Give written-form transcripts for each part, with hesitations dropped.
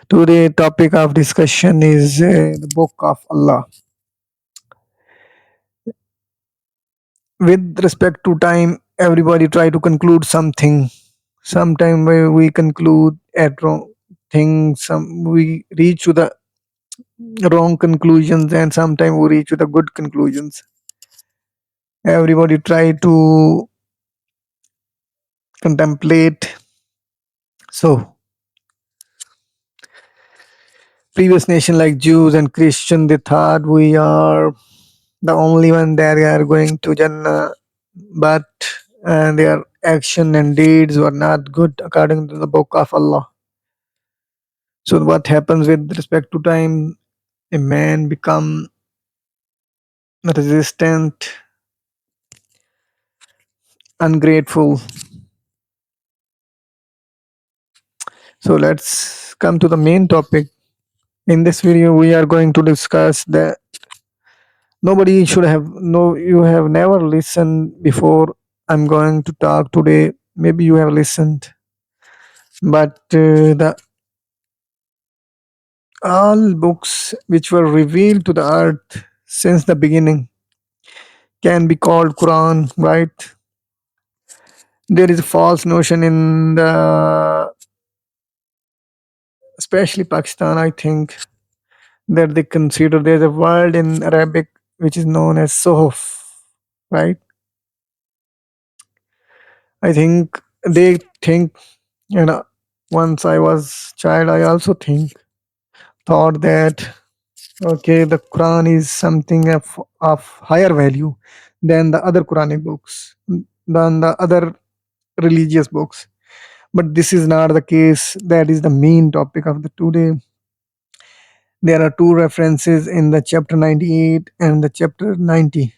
Today topic of discussion is the book of Allah. With respect to time, everybody try to conclude something. Sometime we conclude at wrong things. Some we reach to the wrong conclusions, and sometimes we reach to the good conclusions. Everybody try to contemplate. So previous nation like Jews and Christian, they thought we are the only one that are going to Jannah, but their action and deeds were not good according to the book of Allah. So what happens with respect to time? A man become resistant, ungrateful. So let's come to the main topic. In this video, we are going to discuss that nobody should have no you have never listened before. I'm going to talk today. Maybe you have listened, but the all books which were revealed to the earth since the beginning can be called Quran, right? There is a false notion in the, especially Pakistan, I think, that they consider there's a word in Arabic which is known as Sohuf, right? I think they think, you know, once I was child, I also thought that okay, the Quran is something of higher value than the other Quranic books, than the other religious books. But this is not the case. That is the main topic of the today. There are two references in the chapter 98 and the chapter 90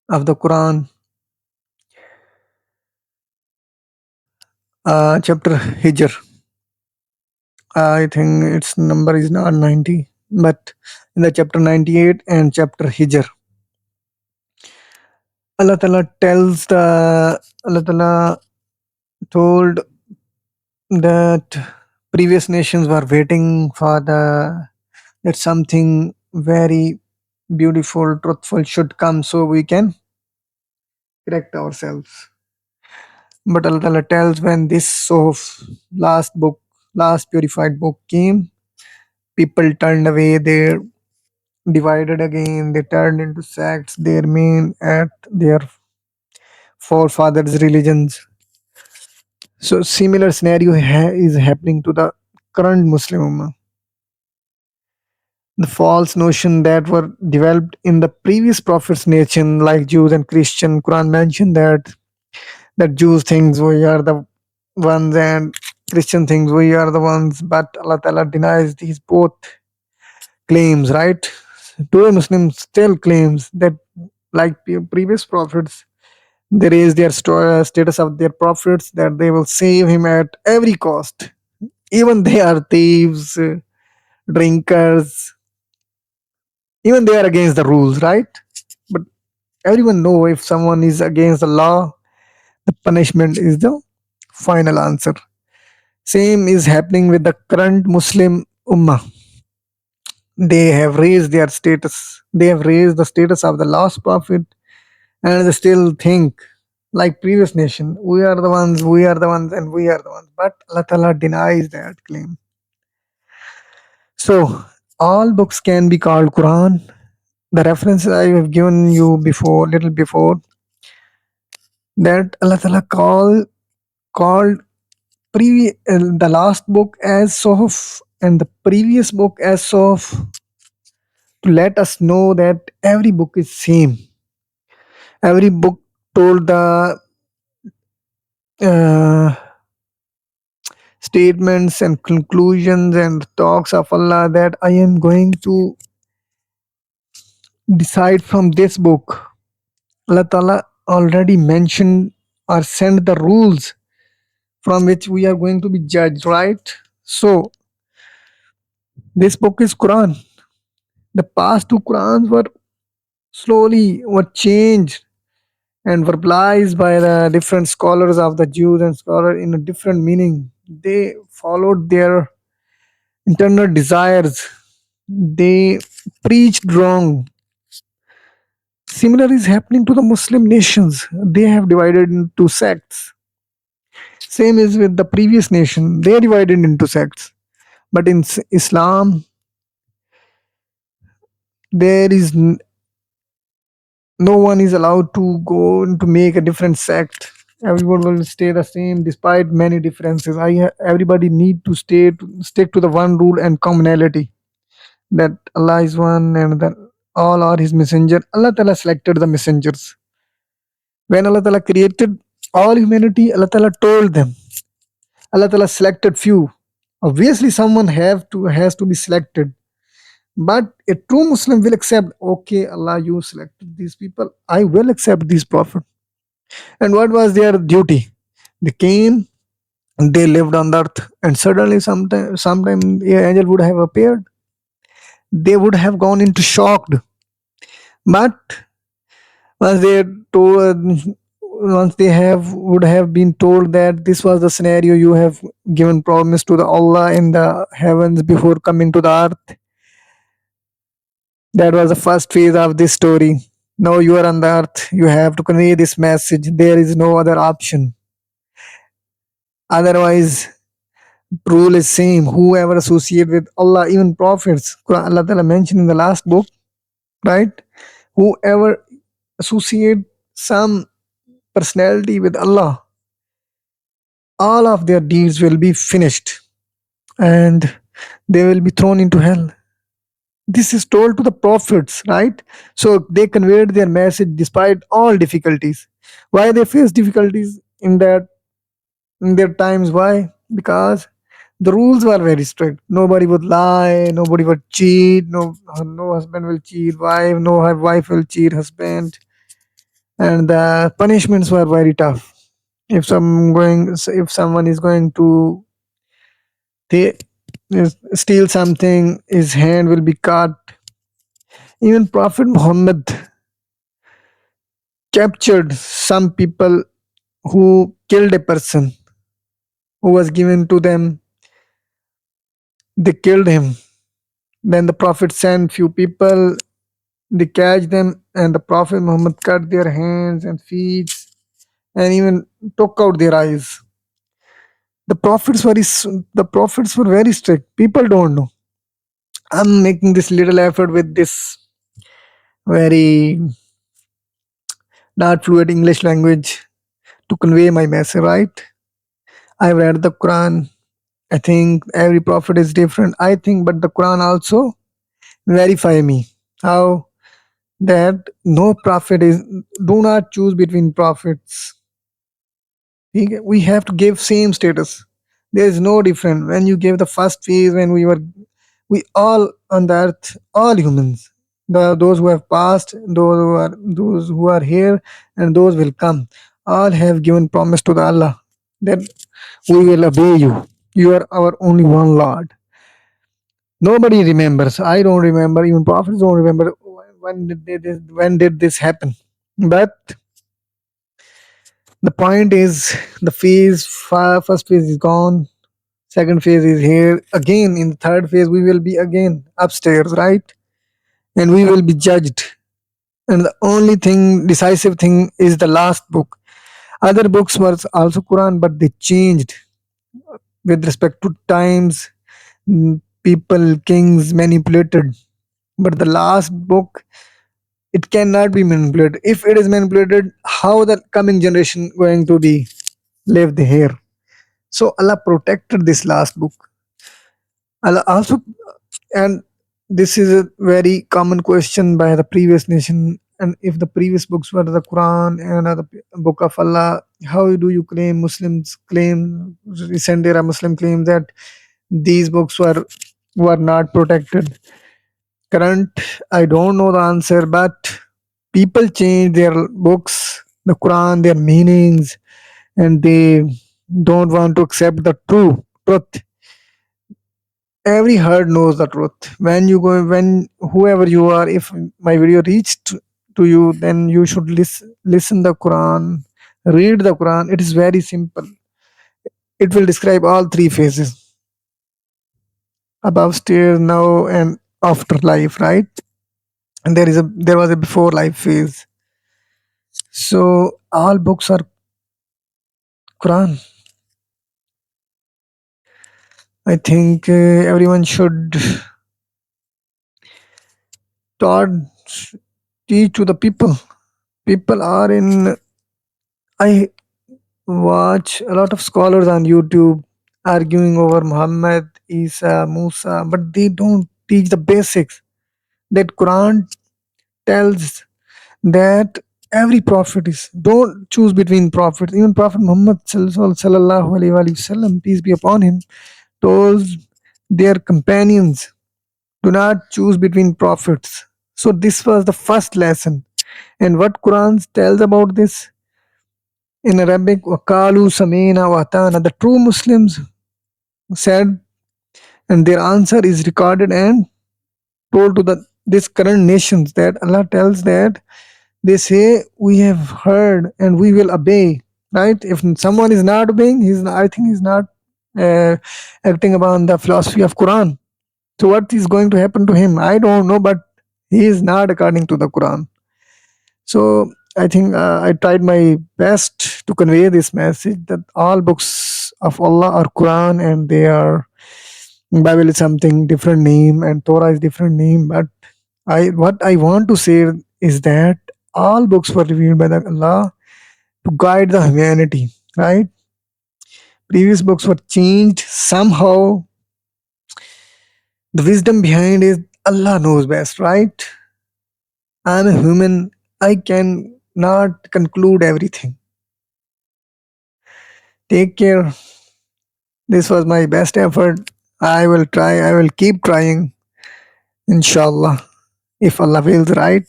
of the Quran. Chapter Hijar. I think its number is not 90, but in the chapter 98 and chapter Hijar, Allah Ta'ala told that previous nations were waiting for that something very beautiful, truthful should come so we can correct ourselves. But Allah Ta'ala tells when this last book, last purified book came, people turned away, they divided again, they turned into sects, they remain at their forefathers' religions. So similar scenario is happening to the current Muslim Ummah. The false notion that were developed in the previous prophets' nation, like Jews and Christian, Quran mentioned that Jews thinks we are the ones and Christian thinks we are the ones, but Allah Ta'ala denies these both claims, right? Today Muslims still claims that like previous prophets, they raise their status of their prophets that they will save him at every cost. Even they are thieves, drinkers, even they are against the rules, right? But everyone know if someone is against the law, the punishment is the final answer. Same is happening with the current Muslim Ummah. They have raised their status. They have raised the status of the last prophet, and they still think like previous nation, we are the ones, we are the ones, and we are the ones. But Allah Ta'ala denies that claim. So all books can be called Quran. The references I have given you before, little before, that Allah Ta'ala called the last book as Sohuf and the previous book as Sohuf, to let us know that every book is same. Every book told the uh, statements and conclusions and talks of Allah that I am going to decide from this book. Allah Ta'ala already mentioned or sent the rules from which we are going to be judged, right? So this book is Quran. The past two Qurans were changed and verbalized by the different scholars of the Jews and scholars in a different meaning. They followed their internal desires. They preached wrong. Similar is happening to the Muslim nations. They have divided into sects. Same is with the previous nation. They are divided into sects. But in Islam, there is no one is allowed to go and to make a different sect. Everyone will stay the same despite many differences. Everybody need to stick to the one rule and commonality, that Allah is one and that all are His messenger. Allah Ta'ala selected the messengers. When Allah Ta'ala created all humanity, Allah Ta'ala told them. Allah Ta'ala selected few. Obviously, someone has to be selected. But a true Muslim will accept, okay, Allah, you selected these people. I will accept these prophet. And what was their duty? They came, they lived on the earth, and suddenly sometime an angel would have appeared. They would have gone into shocked. But once they told once they have would have been told that this was the scenario, you have given promise to the Allah in the heavens before coming to the earth. That was the first phase of this story. Now you are on the earth, you have to convey this message. There is no other option. Otherwise, rule is same. Whoever associate with Allah, even prophets, Quran, Allah Ta'ala mentioned in the last book, right? Whoever associate some personality with Allah, all of their deeds will be finished and they will be thrown into hell. This is told to the prophets, right? So they conveyed their message despite all difficulties. Why they face difficulties in their times? Why? Because the rules were very strict. Nobody would lie, nobody would cheat, no husband will cheat wife, no wife will cheat husband, and the punishments were very tough. If someone is going to they steal something, his hand will be cut. Even Prophet Muhammad captured some people who killed a person who was given to them. They killed him. Then the Prophet sent few people, they catch them, and the Prophet Muhammad cut their hands and feet and even took out their eyes. The prophets were very strict. People don't know. I'm making this little effort with this very not fluent English language to convey my message, right? I've read the Quran. I think every prophet is different. I think, but the Quran also verify me. How? That no prophet is, do not choose between prophets. We have to give same status. There is no different. When you gave the first phase, when we all on the earth, all humans, those who have passed, those who are here, and those will come, all have given promise to the Allah that we will obey you. You are our only one Lord. Nobody remembers. I don't remember. Even prophets don't remember when did this happen. But the point is, the first phase is gone. Second phase is here. Again, in the third phase, we will be again upstairs, right? And we will be judged. And the only thing, decisive thing, is the last book. Other books were also Quran, but they changed with respect to times. People, kings manipulated. But the last book, it cannot be manipulated. If it is manipulated, how the coming generation going to be lived here? So Allah protected this last book. Allah also, and this is a very common question by the previous nation. And if the previous books were the Quran and the book of Allah, how do you claim? Muslims claim, recent era Muslim claim that these books were not protected. Current, I don't know the answer, but people change their books, the Quran, their meanings, and they don't want to accept the truth. Every heart knows the truth. When whoever you are, if my video reached to you, then you should listen the Quran, read the Quran. It is very simple. It will describe all three phases. above stairs now and afterlife, right? And there was a before life phase. So all books are Quran. I think everyone should taught teach to the people. People are in. I watch a lot of scholars on YouTube arguing over Muhammad, Isa, Musa, but they don't teach the basics. That Quran tells that every prophet is. Don't choose between prophets. Even Prophet Muhammad sallallahu alaihi wasallam, peace be upon him, told their companions, do not choose between prophets. So this was the first lesson. And what Quran tells about this in Arabic, وَقَالُوا سَمِعْنَا وَأَطَعْنَا, the true Muslims said, and their answer is recorded and told to the this current nations, that Allah tells that they say we have heard and we will obey. Right? If someone is not obeying, I think he's not uh, acting upon the philosophy of Quran. So what is going to happen to him? I don't know, but he is not according to the Quran. So I think I tried my best to convey this message that all books of Allah are Quran, and they are Bible is something different name and Torah is different name. But I what I want to say is that all books were revealed by the Allah to guide the humanity. Right? Previous books were changed somehow. The wisdom behind is Allah knows best. Right? I'm a human. I can not conclude everything. Take care. This was my best effort. I will try. I will keep trying. Inshallah. If Allah wills, right.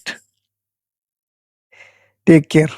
Take care.